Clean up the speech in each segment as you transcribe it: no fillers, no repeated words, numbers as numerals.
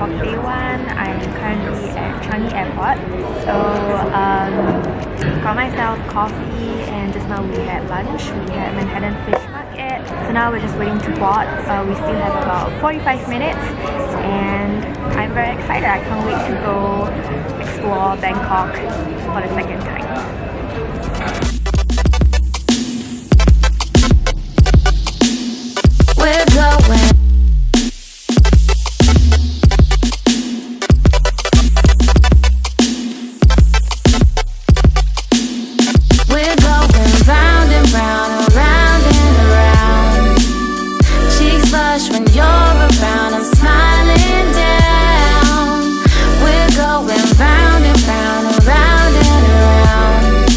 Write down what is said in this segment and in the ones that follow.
Bangkok day one. I'm currently at Changi Airport. So got myself coffee and just now we had lunch. We had Manhattan Fish Market. So now we're just waiting to board. We still have about 45 minutes and I'm very excited. I can't wait to go explore Bangkok for the second time. We're going. We're going round and round, around and around. Cheeks flush when you're around. I'm smiling down. We're going round and round, around and around.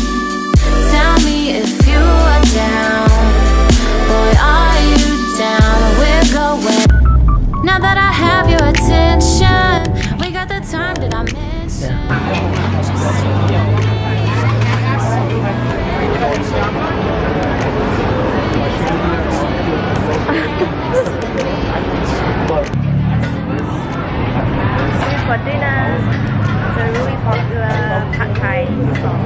Tell me if you are down. Boy, are you down? We're going. Now that I have your attention, we got the time that I mentioned. For dinner, the really popular Pad Thai stall.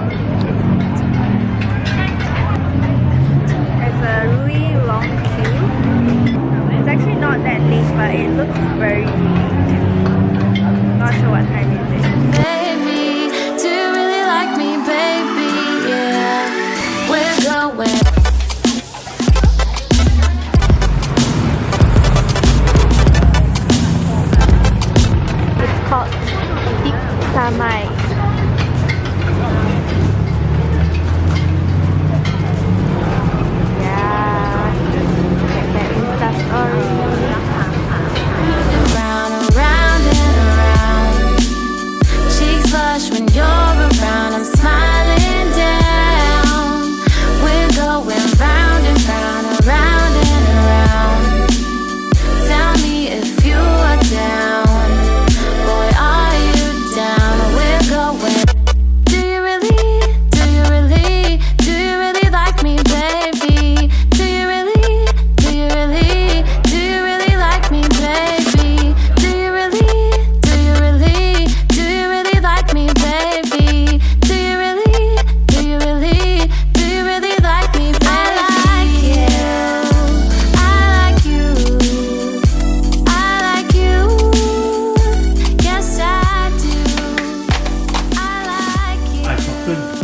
There's a really long queue. It's actually not that late, but it looks very late. Not sure what time it is. Baby, do you really like me, baby? Yeah, we're going. It's called Thipsamai. Yeah, check that Insta story. Round and round and around. Cheeks flush when you're around. I'm smiling down. We're going round and round, around and around. Tell me if you are down. Boy, are you down? We're going. Do you really, do you really, do you really like me, baby? Do you really, do you really, do you really like me, baby? Do you really, do you really, do you really like me, baby? Do you really, do you really, do you really like me, baby? I like you, I like you, I like you. Yes, I do. I like you.